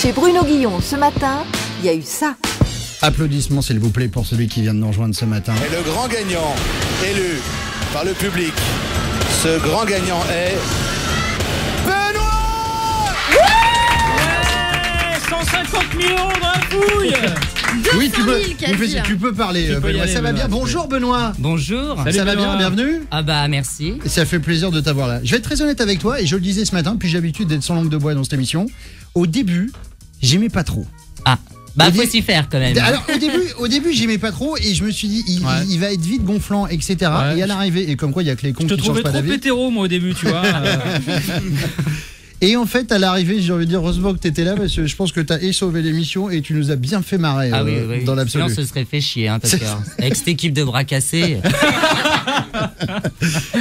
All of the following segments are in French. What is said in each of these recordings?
Chez Bruno Guillon, ce matin, il y a eu ça. Applaudissements s'il vous plaît pour celui qui vient de nous rejoindre ce matin. Et le grand gagnant, élu par le public, ce grand gagnant est... Benoît! Ouais, 150 000 € dans la fouille. Oui, 200 000 tu peux parler, Tu peux y Benoît. aller, Ça va bien. Benoît. Bonjour, Benoît. Bonjour. Salut, Ça va bien, Benoît. bienvenue. Ah bah merci. Ça fait plaisir de t'avoir là. Je vais être très honnête avec toi, et je le disais ce matin, puis j'ai l'habitude d'être sans langue de bois dans cette émission. Au début, j'aimais pas trop. Ah, bah Au faut dé- s'y faire quand même. Alors au début j'aimais pas trop et je me suis dit il va être vite gonflant, etc. Ouais. Et à l'arrivée, et comme quoi il y a que les cons Je te qui changent trouvais pas trop d'avis. hétéro moi au début, tu vois. Et en fait à l'arrivée j'ai envie de dire heureusement que t'étais là parce que je pense que t'as sauvé l'émission et tu nous as bien fait marrer Ah oui, oui. dans l'absolu. Sinon, ce serait fait chier, hein, parce que avec cette équipe de bras cassés.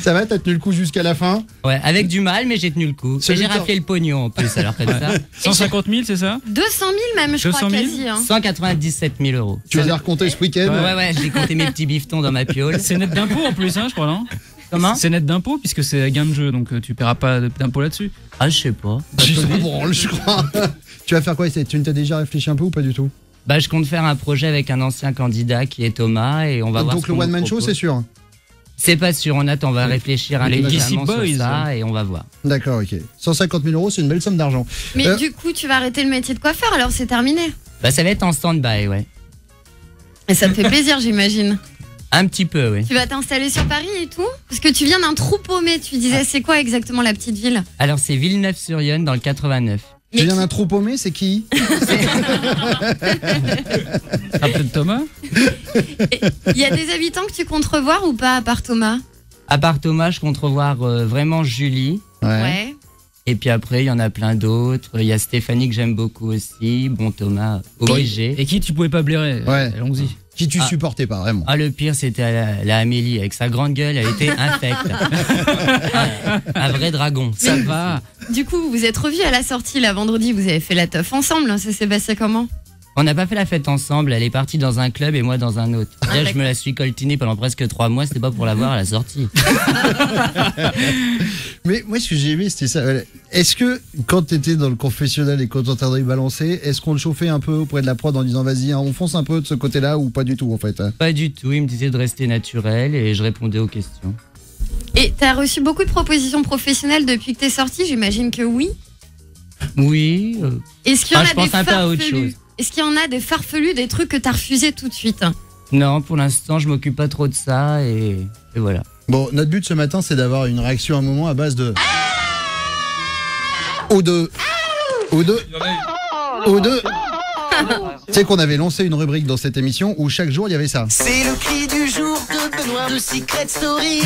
Ça va, t'as tenu le coup jusqu'à la fin. Ouais, avec du mal, mais j'ai tenu le coup. Et Celui j'ai qui- raflé le pognon en plus, alors comme ça. 150 000, c'est ça? 200 000 même, je crois, 200 000. quasi. Hein. 197 000 €. Tu les as recomptés ce week-end. Ouais, j'ai compté mes petits bifetons dans ma piole. C'est net d'impôt en plus, hein, je crois, non? Comment? C'est net d'impôt puisque c'est gain de jeu, donc tu paieras pas d'impôt là-dessus. Ah, je sais pas. Tu s'en branles, je crois. Tu vas faire quoi? Tu t'as déjà réfléchi un peu ou pas du tout? Bah, je compte faire un projet avec un ancien candidat qui est Thomas et on va voir. Donc ce le qu'on one man nous show, propose. c'est sûr. C'est pas sûr, on va réfléchir Les intelligemment Kissy sur Boys. ça et on va voir. D'accord, ok. 150 000 €, c'est une belle somme d'argent. Mais du coup, tu vas arrêter le métier de coiffeur, alors c'est terminé. Bah, ça va être en stand-by, ouais. Et ça te fait plaisir, j'imagine. Un petit peu, oui. Tu vas t'installer sur Paris et tout? Parce que tu viens d'un trou paumé, tu disais, c'est quoi exactement la petite ville? Alors, c'est Villeneuve-sur-Yonne dans le 89. Tu viens d'un trou paumé, c'est qui? Ah, peut-être Thomas? Il y a des habitants que tu comptes revoir ou pas, à part Thomas? À part Thomas, je compte revoir vraiment Julie. Ouais. Et puis après, il y en a plein d'autres. Il y a Stéphanie que j'aime beaucoup aussi. Bon, Thomas, obligé. Et qui tu pouvais pas blairer? Ouais. Allons-y. Qui tu Ah. supportais pas vraiment? Ah, le pire, c'était la Amélie. Avec sa grande gueule, elle était infecte. Un vrai dragon. Ça va. Du coup, vous êtes revus à la sortie, là, vendredi, vous avez fait la teuf ensemble, hein, ça s'est passé comment? On n'a pas fait la fête ensemble. Elle est partie dans un club et moi dans un autre. Là, je me la suis coltinée pendant presque 3 mois. C'était pas pour la voir à la sortie. Mais moi, ce que j'ai aimé, c'était ça. Est-ce que, quand t'étais dans le confessionnal et quand t'entendais balancer, est-ce qu'on le chauffait un peu auprès de la prod en disant vas-y, hein, on fonce un peu de ce côté-là ou pas du tout en fait? Pas du tout. Il me disait de rester naturel et je répondais aux questions. Et t'as reçu beaucoup de propositions professionnelles depuis que t'es sorti, j'imagine que oui. Oui. Est-ce qu'il y en je a pense des un peu à autre farfelus? chose. Est-ce qu'il y en a des farfelus, des trucs que t'as refusé tout de suite? Non, pour l'instant, je m'occupe pas trop de ça et voilà. Bon, notre but ce matin, c'est d'avoir une réaction à un moment à base de. Ou de. Ou de. Ou de. Tu sais qu'on avait lancé une rubrique dans cette émission où chaque jour il y avait ça. C'est le cri du jour de Benoît de Secret Story.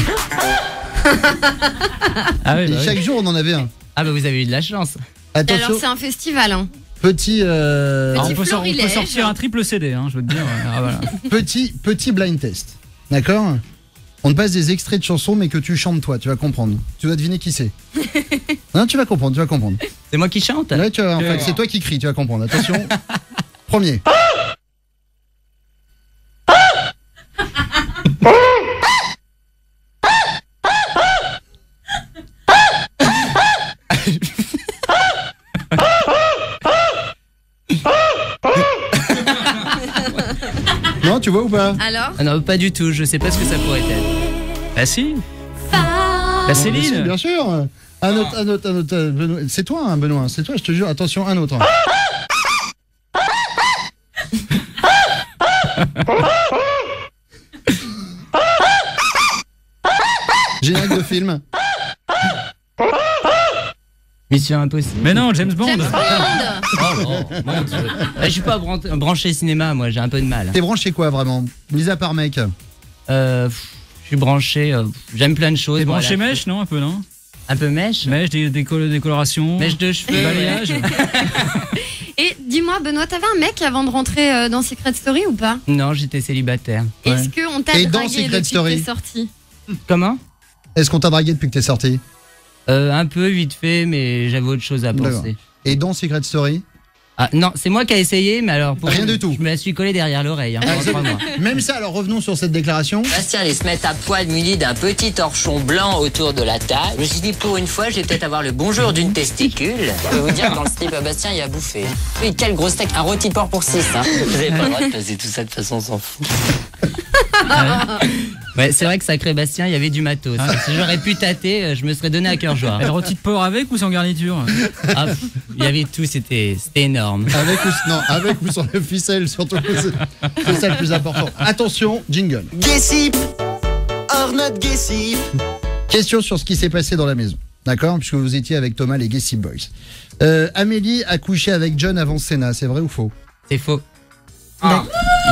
Ah oui, Et bah oui. chaque jour on en avait un. Ah bah vous avez eu de la chance. Et Attention, alors, c'est un festival, hein. petit, Alors, Petit on peut florilège. sortir un triple CD, hein, je veux te dire. Ah, voilà. petit blind test. D'accord? On te passe des extraits de chansons mais que tu chantes toi, tu vas comprendre. Tu vas deviner qui c'est. Non, tu vas comprendre, tu vas comprendre. C'est moi qui chante. Là, tu vas, en fait, c'est toi qui cries, tu vas comprendre. Attention. Premier. Non, tu vois ou pas? Alors? Ah non, pas du tout. Je sais pas ce que ça pourrait être. Ah si. La Bien sûr, Céline. bien sûr. Un autre, Benoît. C'est toi, hein, Benoît. C'est toi, je te jure. Attention, un autre. Générique de film. Mission Impossible. Mais non, James Bond. James Bond. Oh, oh, mon Dieu. Ah, je suis pas branché cinéma, moi. J'ai un peu de mal. T'es branché quoi, vraiment? Mis à part mec. Je suis branché. J'aime plein de choses. T'es Bon, branché la- mèche, non? Un peu, non? Un peu mèche. Mèche, des colorations. Mèche de cheveux. Des ouais. balayages. Et dis-moi, Benoît, t'avais un mec avant de rentrer dans Secret Story ou pas? Non, j'étais célibataire. Est-ce qu'on t'a Et dans dragué Secret depuis que Story t'es sorti? Comment? Est-ce qu'on t'a dragué depuis que t'es sorti? Un peu vite fait, mais j'avais autre chose à D'accord. penser. Et dans Secret Story? Ah non, c'est moi qui ai essayé, mais alors Rien du tout. Je me la suis collée derrière l'oreille. Pendant 3 mois. Même ça, alors revenons sur cette déclaration. Bastien allait se mettre à poil muni d'un petit torchon blanc autour de la taille. Je me suis dit, pour une fois, je vais peut-être avoir le bonjour d'une testicule. Je peux vous dire, dans le slip à Bastien, il y a bouffé. Oui, quel gros steak, un rôti de porc pour 6. Hein. Vous avez pas le droit de passer tout ça, de toute façon, on s'en fout. Ouais, c'est vrai que sacré Bastien, il y avait du matos. Si j'aurais pu tâter, je me serais donné à cœur joie. Et le rôti de porc avec ou sans garniture? Ah, il y avait tout, c'était énorme. Avec ou sans le ficelle, surtout. C'est ça le plus important. Attention, jingle. Guessip, or not guessip. Question sur ce qui s'est passé dans la maison. D'accord? Puisque vous étiez avec Thomas, les Gacy Boys. Amélie a couché avec John avant Senna, c'est vrai ou faux? C'est faux.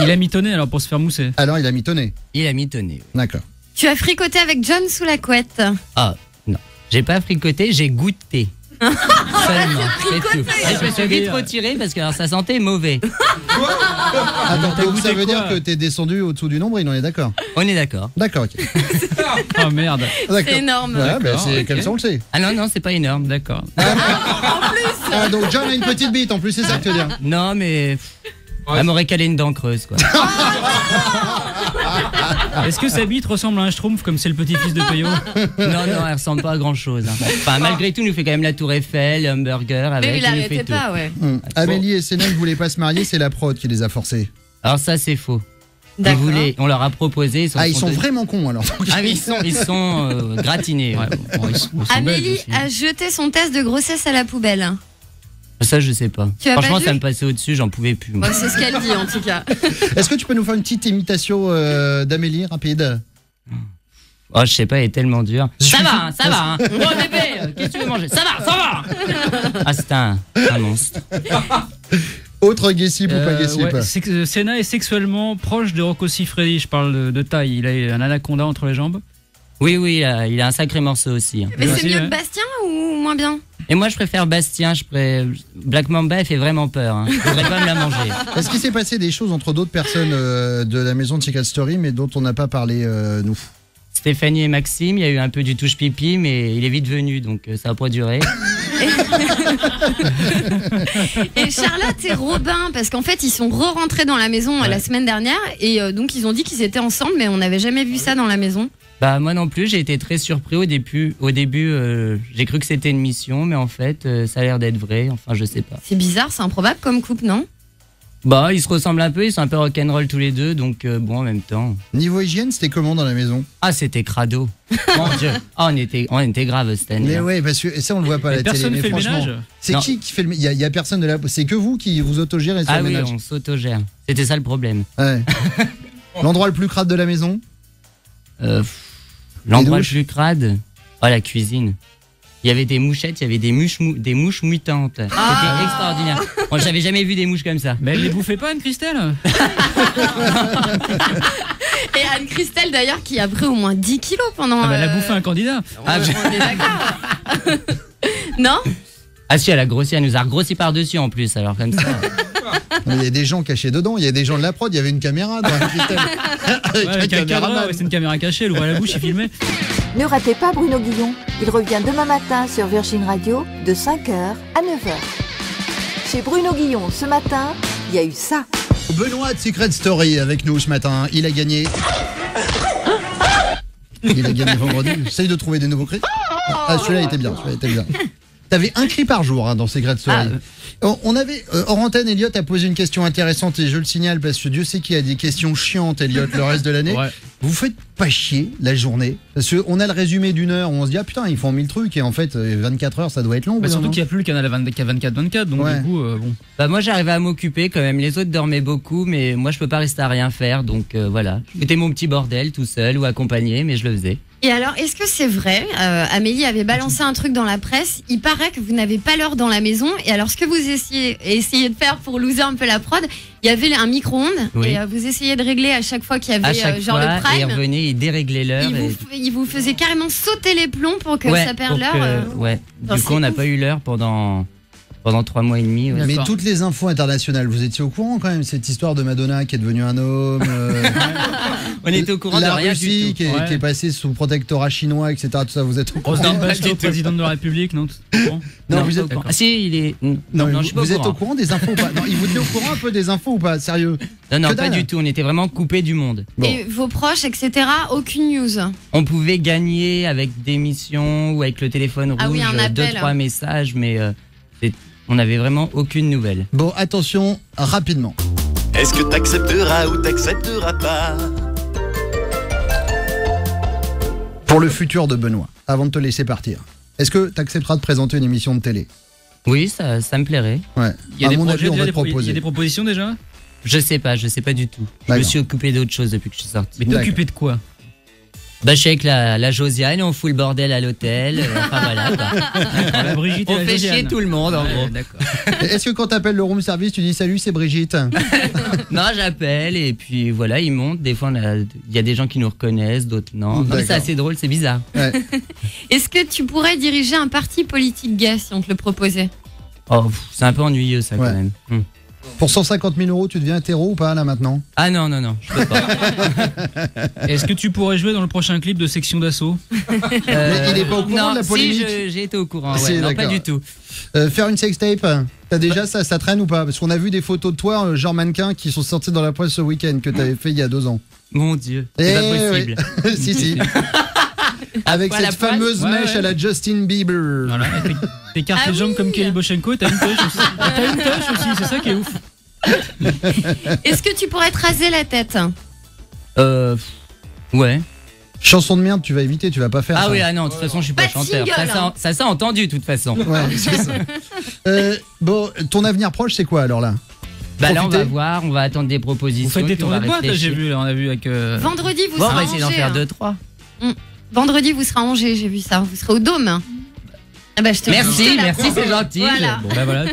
Il a mitonné alors pour se faire mousser. Alors il a mitonné. Il a mitonné. D'accord. Tu as fricoté avec John sous la couette. Ah, non. J'ai pas fricoté, j'ai goûté. Seulement. C'est tout. Et je me suis vite retiré parce que alors, ça sentait mauvais. Attends, T'as donc goûté ça veut quoi dire que t'es descendu au-dessous du nombril, on est d'accord? On est d'accord. D'accord, ok. Oh merde. D'accord. C'est énorme. Ouais, bah, D'accord, c'est ok. comme ça on le sait. Ah non, c'est pas énorme. D'accord. Ah, donc John a une petite bite en plus, c'est ça que tu veux dire? Non, mais elle m'aurait calé une dent creuse, quoi. Est-ce que sa bite ressemble à un schtroumpf comme c'est le petit-fils de Payot? Non, elle ressemble pas à grand chose. Enfin, malgré tout, il nous fait quand même la Tour Eiffel, le hamburger avec. Mais il nous fait arrêtait tout. pas, ouais. Amélie et Senna ne voulaient pas se marier, c'est la prod qui les a forcés. Alors ça, c'est faux. D'accord. On leur a proposé. Ils sont vraiment cons alors. Ah mais ils sont gratinés. Ouais, bon, ils sont belges Amélie aussi. a jeté son test de grossesse à la poubelle. Ça, je sais pas. Tu as pas Franchement, vu ça me passait au-dessus, j'en pouvais plus. moi. Bon, c'est ce qu'elle dit en tout cas. Est-ce que tu peux nous faire une petite imitation d'Amélie, rapide? Oh, je sais pas, elle est tellement dure. Ça va. Hein. Oh bébé, qu'est-ce que tu veux manger? Ça va. Ah, c'est un monstre. Autre Gacy ou pas Gacy? Ouais, Senna est sexuellement proche de Rocco Siffredi. Je parle de taille. Il a un anaconda entre les jambes. Oui, il a un sacré morceau aussi. Hein. Mais c'est Merci, mieux ouais. que Bastien ou moins bien? Et moi, je préfère Bastien. Black Mamba, elle fait vraiment peur. Hein. Je voudrais pas me la manger. Est-ce qu'il s'est passé des choses entre d'autres personnes de la maison de Secret Story, mais dont on n'a pas parlé, nous? Stéphanie et Maxime, il y a eu un peu du touche pipi, mais il est vite venu, donc ça n'a pas duré. Et Charlotte et Robin, parce qu'en fait ils sont re-rentrés dans la maison la semaine dernière et donc ils ont dit qu'ils étaient ensemble, mais on n'avait jamais vu ça dans la maison. Bah moi non plus, j'ai été très surpris au début. J'ai cru que c'était une mission, mais en fait, ça a l'air d'être vrai. Enfin, je sais pas. C'est bizarre, c'est improbable comme couple, non? Bah, ils se ressemblent un peu, ils sont un peu rock'n'roll tous les deux, donc bon, en même temps. Niveau hygiène, c'était comment dans la maison? Ah, c'était crado. Mon Dieu. Ah, on était grave cette année. Mais hein. ouais, parce que et ça on le voit pas à la télé. Personne Mais fait le franchement, ménage. c'est Non. qui fait le? Il y a personne de la. C'est que vous qui vous autogérez sur Ah le oui, ménage. on s'autogère. C'était ça le problème. Ouais. L'endroit le plus crade de la maison? L'endroit le douches plus crade, la cuisine. Il y avait des mouchettes, il y avait des mouches mutantes. C'était extraordinaire. Moi, j'avais jamais vu des mouches comme ça. Mais elle les bouffait pas, Anne-Christelle? Et Anne-Christelle d'ailleurs qui a pris au moins 10 kilos pendant... Elle a bouffé un candidat. Ah, On est d'accord. Non? Ah si, elle a grossi, elle nous a regrossi par-dessus en plus, alors comme ça. Mais il y a des gens cachés dedans, il y a des gens de la prod, il y avait une caméra dans la Christelle. Ouais, avec un cadre, c'est une caméra cachée, elle ouvrait la bouche, il filmait. Ne ratez pas Bruno Guillon. Il revient demain matin sur Virgin Radio de 5h à 9h. Chez Bruno Guillon, ce matin, il y a eu ça. Benoît de Secret Story avec nous ce matin, il a gagné. Il a gagné vendredi. J'essaye de trouver des nouveaux cris. Ah, celui-là était bien, T'avais un cri par jour dans Secret Story. On avait, hors antenne, Elliot a posé une question intéressante et je le signale parce que Dieu sait qu'il y a des questions chiantes, Elliot, le reste de l'année. Ouais. Vous faites pas chier la journée parce qu'on a le résumé d'une heure où on se dit ah putain ils font 1000 trucs et en fait 24 heures ça doit être long. Bah, surtout non qu'il n'y a plus le canal à 24-24, donc Ouais. du coup, bon. Bah moi j'arrivais à m'occuper quand même, les autres dormaient beaucoup, mais moi je peux pas rester à rien faire, donc voilà. C'était mon petit bordel tout seul ou accompagné, mais je le faisais. Et alors, est-ce que c'est vrai Amélie avait balancé un truc dans la presse. Il paraît que vous n'avez pas l'heure dans la maison. Et alors, ce que vous essayez de faire pour loser un peu la prod, il y avait un micro-ondes. Oui. Et vous essayez de régler à chaque fois qu'il y À avait chaque genre fois, le et prime. revenait, il déréglait l'heure. Il vous faisait carrément sauter les plombs pour que Ouais, ça perde pour l'heure. que- ouais. Enfin, Du coup, on c'est n'a ouf. pas eu l'heure pendant pendant 3 mois et demi. Ouais. Mais D'accord. toutes les infos internationales, vous étiez au courant quand même, cette histoire de Madonna qui est devenue un homme, On était au courant de la rien Russie du tout. Ouais. qui est passée sous protectorat chinois, etc. Tout ça, vous êtes au courant? Roselyne pas Bachelot, du tout. présidente de la République, non Non, vous êtes d'accord. Ah si, il est... Non, je suis pas vous au êtes au courant. courant des infos ou pas? Non, il vous tenait au courant un peu des infos ou pas? Sérieux? Non, Que pas dalle. du tout. On était vraiment coupés du monde. Bon. Et vos proches, etc., aucune news. On pouvait gagner avec des missions ou avec le téléphone rouge, Ah oui, un appel. 2-3 messages, mais on n'avait vraiment aucune nouvelle. Bon, attention, rapidement. Est-ce que t'accepteras ou t'accepteras pas? Pour le futur de Benoît, avant de te laisser partir, est-ce que tu accepteras de présenter une émission de télé? Oui, ça me plairait. Ouais. Il y a À des mon projets, avis, on va te il y a proposer. des propositions déjà. Je sais pas du tout. Je D'accord. me suis occupé d'autre chose depuis que je suis sorti. Mais D'accord. t'occuper de quoi? Bah, je suis avec la Josiane, on fout le bordel à l'hôtel. Enfin voilà. Quoi. La Brigitte et On la fait Josiane. chier tout le monde en Ouais, gros. D'accord. Est-ce que quand t'appelles le room service, tu dis salut, c'est Brigitte? Non, j'appelle et puis voilà, ils montent. Des fois, il y a des gens qui nous reconnaissent, d'autres non. Non, mais c'est D'accord. assez drôle, c'est bizarre. Ouais. Est-ce que tu pourrais diriger un parti politique gay si on te le proposait? Oh, c'est un peu ennuyeux ça Ouais. quand même. Pour 150 000 €, tu deviens hétéro ou pas là maintenant? Ah non, je peux pas. Est-ce que tu pourrais jouer dans le prochain clip de Section d'Assaut? Mais il est pas au courant non, de la polémique. Si, j'ai été au courant. Si, Ouais, non, pas d'accord. du tout. Faire une sextape, t'as déjà ça traîne ou pas? Parce qu'on a vu des photos de toi, genre mannequin, qui sont sorties dans la presse ce week-end, que t'avais fait il y a 2 ans. Mon Dieu, c'est pas possible. oui. Si. Avec poil, cette à poil fameuse Ouais, mèche ouais. à la Justin Bieber. Voilà. T'écartes Ah les jambes oui. comme Kelly Boshenko, t'as une touche aussi. T'as une touche aussi, c'est ça qui est ouf. Est-ce que tu pourrais te raser la tête? Ouais. Chanson de merde, tu vas éviter, tu vas pas faire Ah ça. oui, ah non, de toute façon, je suis pas Pas de chanteur. single, hein. Ça s'est entendu, de toute façon. Ouais, c'est ça. Bon, ton avenir proche, c'est quoi alors là? Bah là, on va Profitez. voir, on va attendre des propositions. Vous faites des puis on va tournées de boîte, là, j'ai réfléchir. vu, là, on a vu avec. Vendredi, vous Bon, on serez va à essayer d'en Angers. faire hein. 2-3. Vendredi, vous serez à Angers, j'ai vu ça. Vous serez au Dôme. Ah bah, je te Merci, je te la merci, prends. c'est gentil. Voilà. Bon, bah voilà.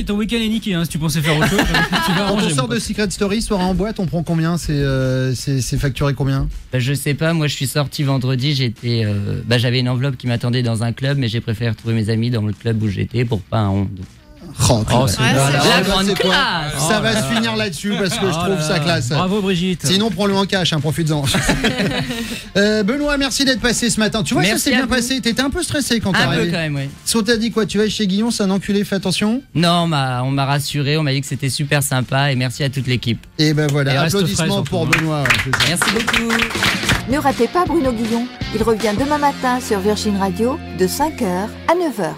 Ton week-end est niqué, hein, si tu pensais faire autre chose. Tu vas Quand on arranger. sort de Secret Story, soir en boîte, on prend combien? C'est facturé combien? Bah, je sais pas, moi je suis sorti vendredi, j'avais une enveloppe qui m'attendait dans un club, mais j'ai préféré retrouver mes amis dans le club où j'étais pour pas un honte. Oh, Oh, c'est- c'est Ouais, voilà. c'est La Bah, grande c'est quoi classe. Ça va se finir là-dessus parce que je trouve ça classe. Bravo Brigitte. Sinon, prends-le en cash, hein, profites-en. Benoît, merci d'être passé ce matin. Tu vois, Merci ça s'est à bien vous. passé. T'étais un peu stressé quand t'es Un peu arrivé. quand même, oui. Si on t'a dit quoi? Tu vas chez Guillon, c'est un enculé, fais attention. Non, on m'a rassuré, on m'a dit que c'était super sympa et merci à toute l'équipe. Et ben Et voilà, reste frais, applaudissements surtout, pour hein. Benoît. Ouais, c'est ça. Merci beaucoup. Ne ratez pas Bruno Guillon. Il revient demain matin sur Virgin Radio de 5h à 9h.